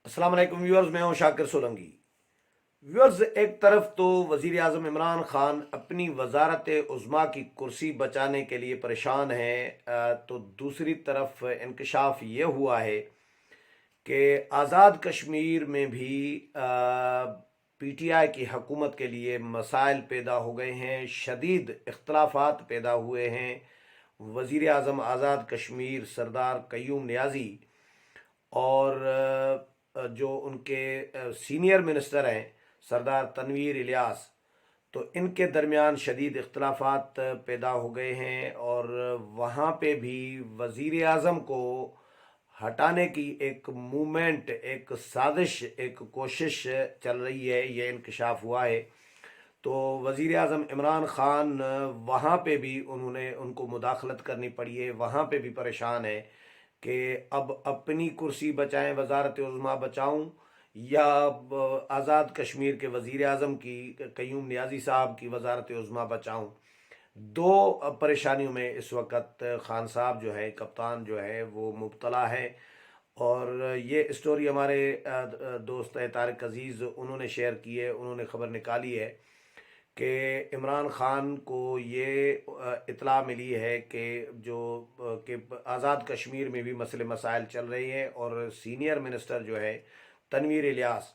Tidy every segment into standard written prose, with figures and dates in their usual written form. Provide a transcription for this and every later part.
अस्सलाम वालेकुम व्यूअर्स, मैं हूं शाकिर सोलंकी। व्यूअर्स, एक तरफ तो वजीर आजम इमरान खान अपनी वजारत उज़्मा की कुर्सी बचाने के लिए परेशान हैं, तो दूसरी तरफ इंकशाफ ये हुआ है कि आज़ाद कश्मीर में भी पीटीआई की हुकूमत के लिए मसाइल पैदा हो गए हैं, शदीद इख्तलाफात पैदा हुए हैं। वजीर आजम आज़ाद कश्मीर सरदार कयूम नियाज़ी और जो उनके सीनियर मिनिस्टर हैं सरदार तनवीर इलियास, तो इनके दरमियान शदीद इख्तलाफात पैदा हो गए हैं और वहाँ पे भी वज़ीर आज़म को हटाने की एक मूवमेंट, एक साजिश, एक कोशिश चल रही है, ये इंकशाफ हुआ है। तो वज़ीर आज़म इमरान ख़ान वहाँ पे भी उनको मुदाखलत करनी पड़ी है, वहाँ पे भी परेशान है कि अब अपनी कुर्सी बचाएं, वजारत उज़्मा बचाऊं, या आज़ाद कश्मीर के वज़ीर आज़म की कयूम नियाज़ी साहब की वजारत उज़्मा बचाऊं। दो परेशानियों में इस वक्त खान साहब जो है, कप्तान जो है, वो मुब्तला है। और ये स्टोरी हमारे दोस्त है तारिक अजीज़, उन्होंने शेयर की है, उन्होंने ख़बर निकाली है कि इमरान खान को ये इतला मिली है कि कि आज़ाद कश्मीर में भी मसले मसाइल चल रहे हैं और सीनियर मिनिस्टर जो है तनवीर इलियास,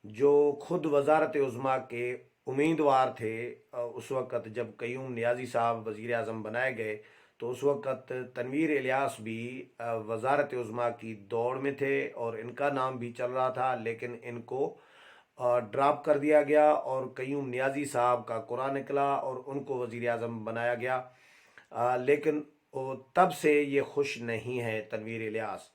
जो खुद वजारत उज़्मा के उम्मीदवार थे, उस वक़्त जब कयूम नियाज़ी साहब वज़ीर आज़म बनाए गए, तो उस वक़्त तनवीर इलियास भी वजारत उज़्मा की दौड़ में थे और इनका नाम भी चल रहा था, लेकिन इनको ड्रॉप कर दिया गया और कयूम नियाज़ी साहब का कुरा निकला और उनको वज़ीर आज़म बनाया गया। लेकिन तब से ये खुश नहीं है तनवीर इलियास।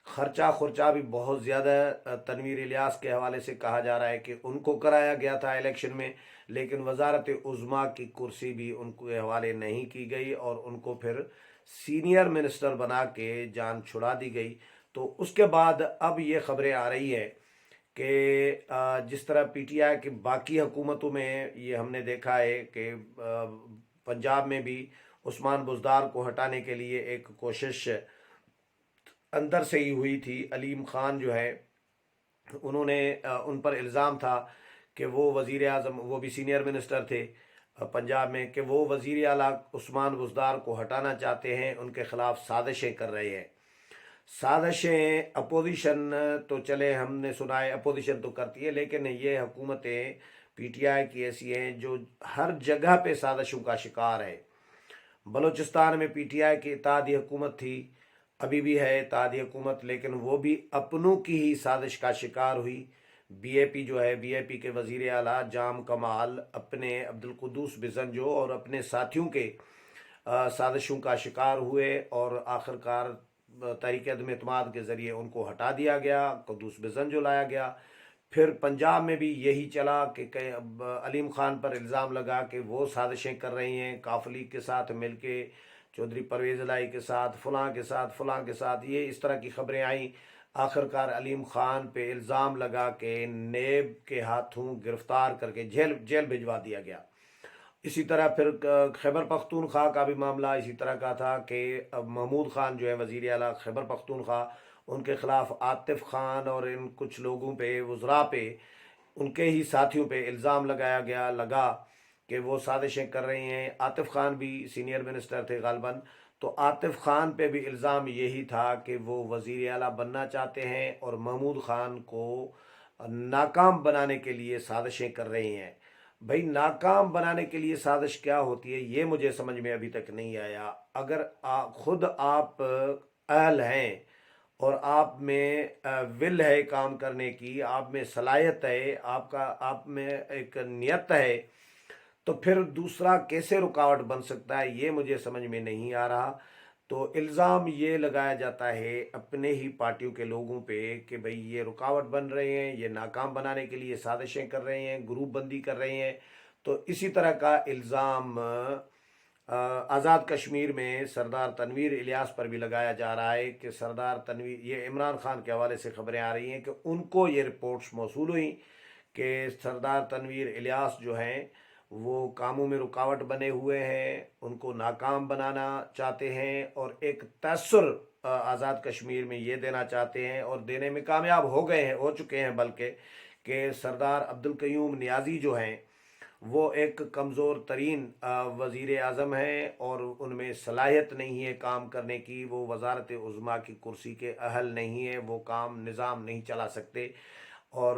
खर्चा खुर्चा भी बहुत ज़्यादा तनवीर इलियास के हवाले से कहा जा रहा है कि उनको कराया गया था इलेक्शन में, लेकिन वजारत उज़्मा की कुर्सी भी उनके हवाले नहीं की गई और उनको फिर सीनियर मिनिस्टर बना के जान छुड़ा दी गई। तो उसके बाद अब ये खबरें आ रही है कि जिस तरह पीटीआई की बाकी हुकूमतों में ये हमने देखा है कि पंजाब में भी उस्मान बुज़दार को हटाने के लिए एक कोशिश अंदर से ही हुई थी। अलीम खान जो है, उन्होंने उन पर इल्ज़ाम था कि वो वज़ीर आज़म, वो भी सीनियर मिनिस्टर थे पंजाब में, कि वो वज़ीर आला उस्मान बुज़दार को हटाना चाहते हैं, उनके ख़िलाफ़ साजिशें कर रहे हैं। साजिशें, अपोजिशन तो चले, हमने सुना है अपोजिशन तो करती है, लेकिन ये हुकूमतें पीटीआई की ऐसी हैं जो हर जगह पे साजिशों का शिकार है। बलूचिस्तान में पीटीआई की इत्तेहादी हुकूमत थी, अभी भी है इत्तेहादी हुकूमत, लेकिन वो भी अपनों की ही साजिश का शिकार हुई। बीएपी जो है, बीएपी के वज़ीर आला जाम कमाल अपने अब्दुल कुद्दूस बिजंजो और अपने साथियों के साजिशों का शिकार हुए और आखिरकार तहरीक अदम एतमाद के ज़रिए उनको हटा दिया गया, कुद्दूस बिजंजो लाया गया। फिर पंजाब में भी यही चला कि अलीम खान पर इल्ज़ाम लगा कि वो साजिशें कर रही हैं काफली के साथ मिलके, चौधरी परवेज़ इलाही के साथ, फलां के साथ, फलां के साथ, ये इस तरह की खबरें आई। आखिरकार अलीम खान पे इल्ज़ाम लगा कि नेब के हाथों गिरफ्तार करके जेल जेल भिजवा दिया गया। इसी तरह फिर खैबर पख्तूनख्वा का भी मामला इसी तरह का था कि अब महमूद खान जो है वज़ीर आला खैबर पख्तूनख्वा, उनके खिलाफ आतिफ खान और इन कुछ लोगों पे, वज़रा पे, उनके ही साथियों पे इल्ज़ाम लगाया गया, लगा कि वो साजिशें कर रही हैं। आतिफ खान भी सीनियर मिनिस्टर थे गालबन, तो आतिफ खान पे भी इल्ज़ाम यही था कि वो वज़ीर आला बनना चाहते हैं और महमूद खान को नाकाम बनाने के लिए साजिशें कर रही हैं। भाई, नाकाम बनाने के लिए साजिश क्या होती है, ये मुझे समझ में अभी तक नहीं आया। अगर खुद आप अहल हैं और आप में विल है काम करने की, आप में सलाहियत है, आप में एक नियत है, तो फिर दूसरा कैसे रुकावट बन सकता है, ये मुझे समझ में नहीं आ रहा। तो इल्ज़ाम ये लगाया जाता है अपने ही पार्टियों के लोगों पे कि भाई ये रुकावट बन रहे हैं, ये नाकाम बनाने के लिए साजिशें कर रहे हैं, ग्रुप बंदी कर रहे हैं। तो इसी तरह का इल्ज़ाम आज़ाद कश्मीर में सरदार तनवीर इलियास पर भी लगाया जा रहा है कि सरदार तनवीर, ये इमरान खान के हवाले से खबरें आ रही हैं कि उनको ये रिपोर्ट्स मौसूल हुई कि सरदार तनवीर इलियास जो हैं वो कामों में रुकावट बने हुए हैं, उनको नाकाम बनाना चाहते हैं और एक तसर आज़ाद कश्मीर में ये देना चाहते हैं और देने में कामयाब हो चुके हैं, बल्कि कि सरदार अब्दुल कयूम नियाज़ी जो हैं वो एक कमज़ोर तरीन वज़ीर आज़म हैं और उनमें सलाहियत नहीं है काम करने की। वो वज़ारत उज़्मा की कुर्सी के अहल नहीं है, वो काम निज़ाम नहीं चला सकते और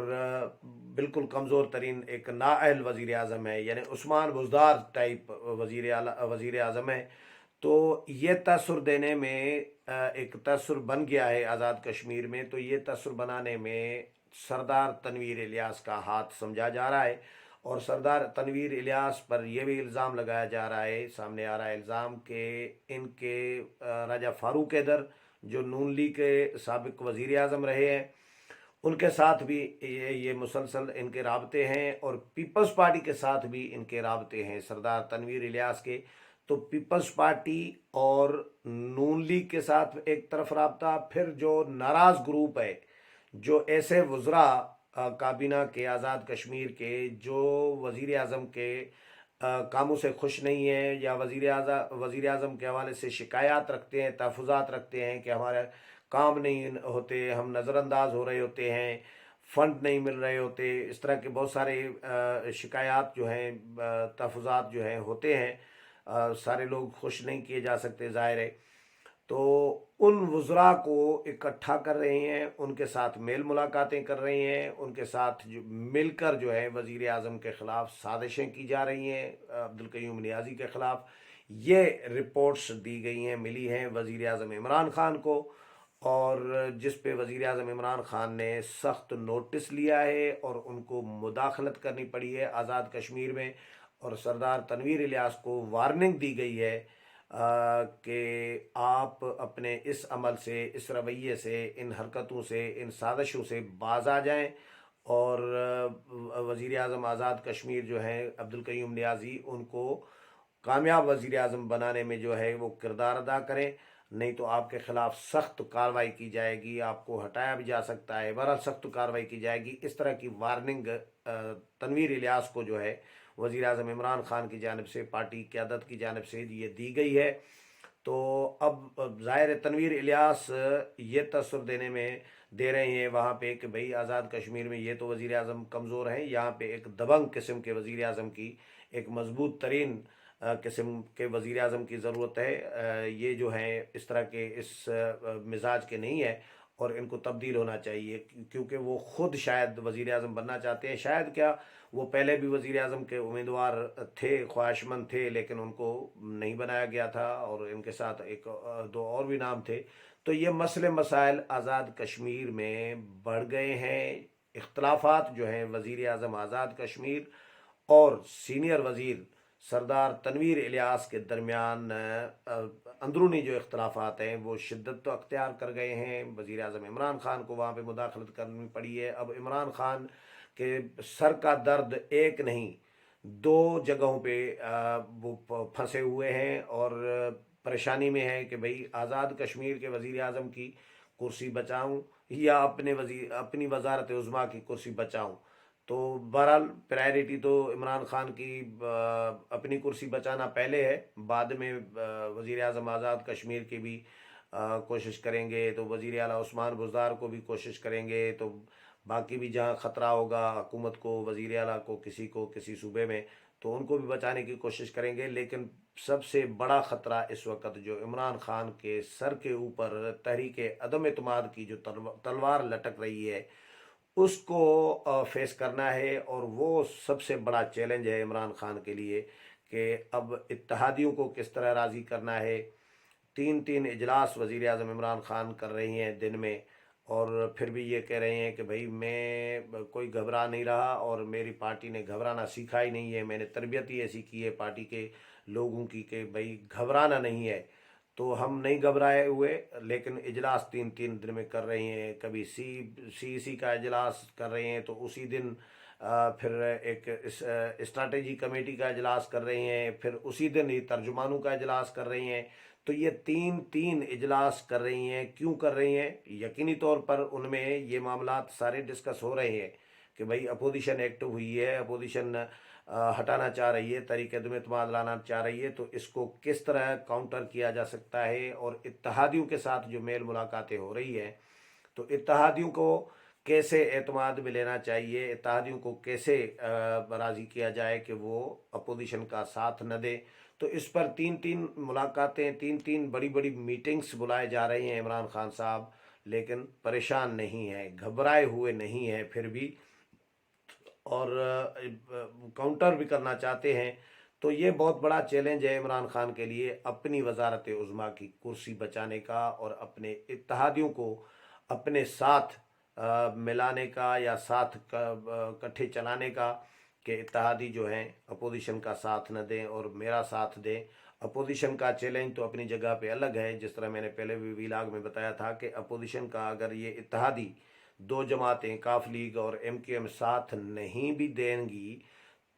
बिल्कुल कमज़ोर तरीन एक नाअहल वज़ीर आज़म है, यानी उस्मान बुज़दार टाइप वज़ीर आज़म है। तो ये तसर देने में एक तसर बन गया है आज़ाद कश्मीर में। तो ये तसर बनाने में सरदार तनवीर इलियास का हाथ समझा जा रहा है और सरदार तनवीर इलियास पर यह भी इल्ज़ाम लगाया जा रहा है, सामने आ रहा है इल्ज़ाम के इनके राजा फारूक हैदर जो नून लीग के साबिक वज़ीर आज़म रहे हैं, उनके साथ भी ये मुसलसल इनके राबते हैं और पीपल्स पार्टी के साथ भी इनके राबते हैं सरदार तनवीर इलियास के। तो पीपल्स पार्टी और नून लीग के साथ एक तरफ राबता, फिर जो नाराज़ ग्रुप है, जो ऐसे वज़रा काबीना के आज़ाद कश्मीर के जो वज़ीर आज़म के कामों से खुश नहीं है या वज़ीर आज़म के हवाले से शिकायत रखते हैं, तहफ़्फ़ुज़ात रखते हैं कि हमारे काम नहीं होते, हम नज़रअंदाज हो रहे होते हैं, फंड नहीं मिल रहे होते, इस तरह के बहुत सारे शिकायत जो हैं, तहफ़्फ़ुज़ात जो हैं होते हैं। सारे लोग खुश नहीं किए जा सकते, ज़ाहिर है। तो उन वज़रा को इकट्ठा कर रहे हैं, उनके साथ मेल मुलाकातें कर रहे हैं, उनके साथ जो मिलकर जो है वज़ीर आज़म के ख़िलाफ़ साजिशें की जा रही हैं अब्दुल कयूम नियाज़ी के ख़िलाफ़। ये रिपोर्ट्स दी गई हैं, मिली हैं वज़ीर आज़म इमरान ख़ान को, और जिस पे वज़ीर आज़म इमरान ख़ान ने सख्त नोटिस लिया है और उनको मुदाखलत करनी पड़ी है आज़ाद कश्मीर में। और सरदार तनवीर इलियास को वार्निंग दी गई है कि आप अपने इस अमल से, इस रवैये से, इन हरकतों से, इन साजिशों से बाज आ जाएं और वज़ीर आज़म आज़ाद कश्मीर जो हैं अब्दुल कयूम नियाज़ी, उनको कामयाब वज़ीर आज़म बनाने में जो है वो किरदार अदा करें, नहीं तो आपके ख़िलाफ़ सख्त कार्रवाई की जाएगी, आपको हटाया भी जा सकता है, बहरहाल सख्त कार्रवाई की जाएगी। इस तरह की वार्निंग तनवीर इलियास को जो है वज़ीर आज़म इमरान ख़ान की जानिब से, पार्टी क़यादत की जानिब से ये दी गई है। तो अब ज़ाहिर तनवीर इलियास ये तसर दे रहे हैं वहाँ पे कि भाई आज़ाद कश्मीर में ये तो वज़ीर आज़म कमज़ोर हैं, यहाँ पे एक दबंग किस्म के वज़ीर आज़म की, एक मजबूत तरीन किस्म के वज़ीर आज़म की ज़रूरत है। ये जो हैं इस तरह के इस मिजाज के नहीं है और इनको तब्दील होना चाहिए, क्योंकि वो ख़ुद शायद वज़ीर आज़म बनना चाहते हैं। शायद क्या, वो पहले भी वज़ीर आज़म के उम्मीदवार थे, ख्वाहिशमंद थे, लेकिन उनको नहीं बनाया गया था और इनके साथ एक दो और भी नाम थे। तो ये मसले मसाइल आज़ाद कश्मीर में बढ़ गए हैं। इख्तलाफात जो हैं वज़ीर आज़म आज़ाद कश्मीर और सीनियर वज़ीर सरदार तनवीर इलियास के दरमियान अंदरूनी जो इख्तलाफात हैं वो शिद्दत तो अख्तियार कर गए हैं। वज़ीर आज़म इमरान ख़ान को वहाँ पे मुदाखलत करनी पड़ी है। अब इमरान ख़ान के सर का दर्द एक नहीं, दो जगहों पे वो फंसे हुए हैं और परेशानी में है कि भाई आज़ाद कश्मीर के वज़ीर आज़म की कुर्सी बचाऊं या अपनी वज़ारत उज़्मा की कुर्सी बचाऊं। तो बहरहाल प्रायोरिटी तो इमरान ख़ान की अपनी कुर्सी बचाना पहले है, बाद में वज़ीर आज़म आज़ाद कश्मीर की भी कोशिश करेंगे, तो वज़ीर आला उस्मान बुज़दार को भी कोशिश करेंगे, तो बाकी भी जहाँ ख़तरा होगा हुकूमत को, वज़ीर आला को, किसी सूबे में, तो उनको भी बचाने की कोशिश करेंगे। लेकिन सबसे बड़ा ख़तरा इस वक्त जो इमरान ख़ान के सर के ऊपर तहरीक अदम एतमाद की जो तलवार लटक रही है उसको फेस करना है, और वो सबसे बड़ा चैलेंज है इमरान ख़ान के लिए कि अब इत्तेहादियों को किस तरह राज़ी करना है। 3 इजलास वज़ीर आज़म इमरान ख़ान कर रही हैं दिन में, और फिर भी ये कह रहे हैं कि भाई मैं कोई घबरा नहीं रहा और मेरी पार्टी ने घबराना सीखा ही नहीं है, मैंने तरबियत ही ऐसी की है पार्टी के लोगों की कि भाई घबराना नहीं है। तो हम नहीं घबराए हुए, लेकिन इजलास 3 दिन में कर रहे हैं। कभी CEC का इजलास कर रहे हैं, तो उसी दिन फिर एक स्ट्रैटेजी कमेटी का इजलास कर रहे हैं, फिर उसी दिन ही तर्जुमानों का इजलास कर रही हैं। तो ये 3 इजलास कर रही हैं। क्यों कर रही हैं? यकीनी तौर पर उनमें ये मामलात सारे डिस्कस हो रहे हैं कि भाई अपोजिशन एक्टिव हुई है, अपोजिशन हटाना चाह रही है, तहरीक अदम एतमाद लाना चाह रही है, तो इसको किस तरह काउंटर किया जा सकता है। और इत्तेहादियों के साथ जो मेल मुलाकातें हो रही हैं, तो इत्तेहादियों को कैसे एतमाद में लेना चाहिए, इत्तेहादियों को कैसे राज़ी किया जाए कि वो अपोजिशन का साथ न दे। तो इस पर तीन तीन मुलाकातें, तीन तीन बड़ी बड़ी मीटिंग्स बुलाए जा रही हैं इमरान खान साहब, लेकिन परेशान नहीं है, घबराए हुए नहीं है फिर भी, और काउंटर भी करना चाहते हैं। तो ये बहुत बड़ा चैलेंज है इमरान खान के लिए, अपनी वजारत उज़्मा की कुर्सी बचाने का और अपने इत्तेहादियों को अपने साथ मिलाने का या साथ इकट्ठे चलाने का, कि इत्तेहादी जो हैं अपोजिशन का साथ न दें और मेरा साथ दें। अपोजिशन का चैलेंज तो अपनी जगह पे अलग है, जिस तरह मैंने पहले भी वीलाग में बताया था कि अपोजिशन का अगर ये इत्तेहादी दो जमातें काफ लीग और MQM साथ नहीं भी देंगी,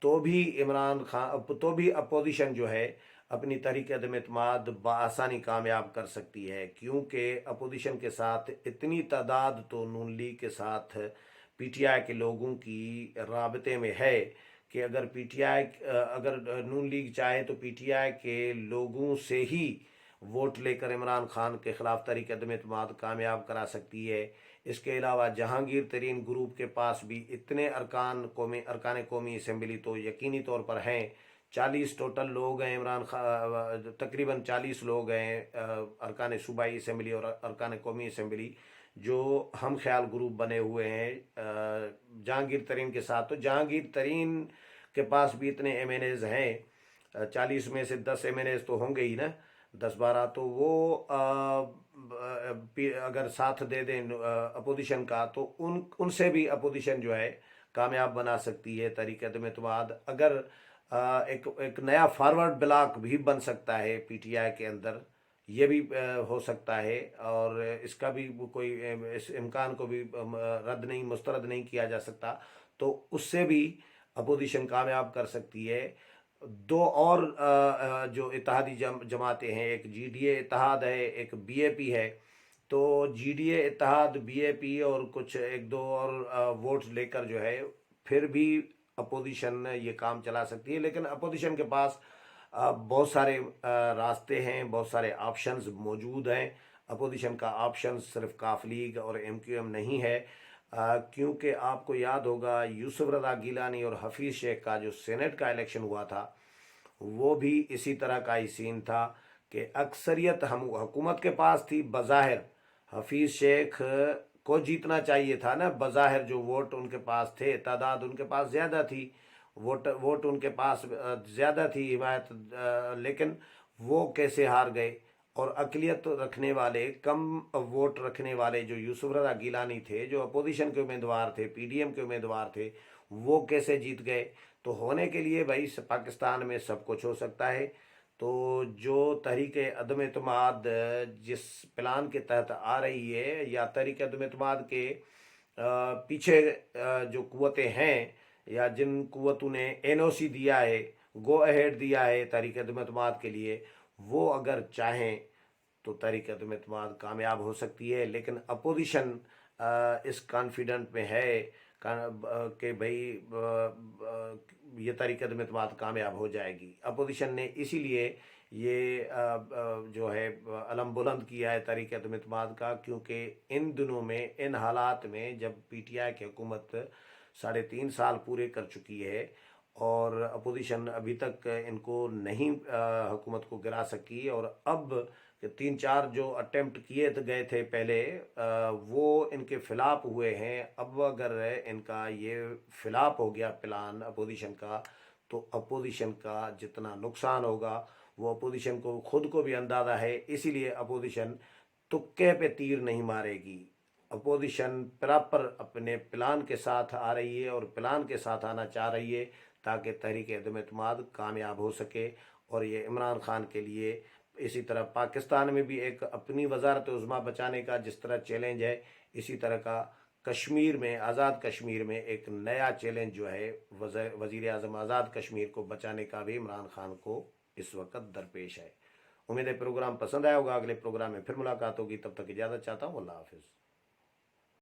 तो भी इमरान खान, तो भी अपोजिशन जो है अपनी तहरीक अदम एतमाद बआसानी कामयाब कर सकती है, क्योंकि अपोजिशन के साथ इतनी तादाद तो नून लीग के साथ PTI के लोगों की राबते में है कि अगर PTI, अगर नून लीग चाहे तो PTI के लोगों से ही वोट लेकर इमरान खान के खिलाफ तहरीक अदम एतमाद कामयाब करा सकती है। इसके अलावा जहांगीर तरीन ग्रुप के पास भी इतने अरकान कौमी असम्बली तो यकीनी तौर पर हैं, 40 टोटल लोग हैं, इमरान खान तकरीबन 40 लोग हैं अरकान सूबाई असम्बली और अरकान कौमी असम्बली जो हम ख्याल ग्रुप बने हुए हैं जहांगीर तरीन के साथ। तो जहांगीर तरीन के पास भी इतने MNAs हैं, 40 में से 10 MNAs तो होंगे ही ना, 10-12, तो वो अगर साथ दे दें अपोजिशन का, तो उनसे भी अपोजिशन जो है कामयाब बना सकती है तहरीक अदम एतमाद। अगर एक नया फॉरवर्ड ब्लॉक भी बन सकता है PTI के अंदर, ये भी हो सकता है, और इसका भी कोई इस इम्कान को भी मुस्तरद नहीं किया जा सकता। तो उससे भी अपोजिशन कामयाब कर सकती है। दो और जो इत्तेहादी जमातें हैं, एक GDA इत्तेहाद है, एक BAP है। तो GDA इत्तेहाद, BAP और कुछ एक दो और वोट्स लेकर जो है फिर भी अपोजिशन ये काम चला सकती है। लेकिन अपोजिशन के पास बहुत सारे रास्ते हैं, बहुत सारे ऑप्शंस मौजूद हैं। अपोजिशन का ऑप्शन सिर्फ काफ लीग और MQM नहीं है, क्योंकि आपको याद होगा यूसुफ रज़ा गिलानी और हफीज़ शेख का जो सेनेट का इलेक्शन हुआ था, वो भी इसी तरह का ही सीन था कि अक्सरियत हम हुकूमत के पास थी। बज़ाहिर हफीज़ शेख को जीतना चाहिए था ना, बज़ाहिर जो वोट उनके पास थे, तादाद उनके पास ज़्यादा थी, वोट उनके पास ज़्यादा थी, हिमायत, लेकिन वो कैसे हार गए। और अकलियत रखने वाले, कम वोट रखने वाले जो यूसुफ रज़ा गिलानी थे, जो अपोजिशन के उम्मीदवार थे, PDM के उम्मीदवार थे, वो कैसे जीत गए। तो होने के लिए भाई पाकिस्तान में सब कुछ हो सकता है। तो जो तहरीक अदम एतमाद जिस प्लान के तहत आ रही है, या तहरीक अदम एतमाद के पीछे जो कुव्वतें हैं, या जिन कुव्वतों ने NOC दिया है, गो अहेड दिया है तहरीक अदम एतमाद के लिए, वो अगर चाहें तो तहरीक अदम एतमाद कामयाब हो सकती है। लेकिन अपोजिशन इस कॉन्फिडेंट में है कि भाई ये तहरीक अदम एतमाद कामयाब हो जाएगी। अपोजिशन ने इसीलिए ये जो है अलम बुलंद किया है तहरीक अदम एतमाद का, क्योंकि इन दिनों में, इन हालात में, जब PTI की हुकूमत 3.5 साल पूरे कर चुकी है और अपोजिशन अभी तक इनको नहीं हुकूमत को गिरा सकी, और अब 3-4 जो अटेम्प्ट किए गए थे पहले, वो इनके खिलाफ हुए हैं। अब अगर इनका ये खिलाफ हो गया प्लान अपोजिशन का, तो अपोजिशन का जितना नुकसान होगा वो अपोजिशन को खुद को भी अंदाज़ा है। इसीलिए अपोजिशन तुक्के पे तीर नहीं मारेगी। अपोजिशन प्रॉपर अपने प्लान के साथ आ रही है और प्लान के साथ आना चाह रही है, ताकि तहरीक अदम एतमाद कामयाब हो सके। और ये इमरान खान के लिए, इसी तरह पाकिस्तान में भी एक अपनी वजारत उज़्मा बचाने का जिस तरह चैलेंज है, इसी तरह का कश्मीर में, आज़ाद कश्मीर में एक नया चैलेंज जो है वज़ीर आज़म आज़ाद कश्मीर को बचाने का भी इमरान खान को इस वक्त दरपेश है। उम्मीद है प्रोग्राम पसंद आया होगा। अगले प्रोग्राम में फिर मुलाकात होगी, तब तक इजाज़त चाहता हूँ। अल्लाह हाफिज़।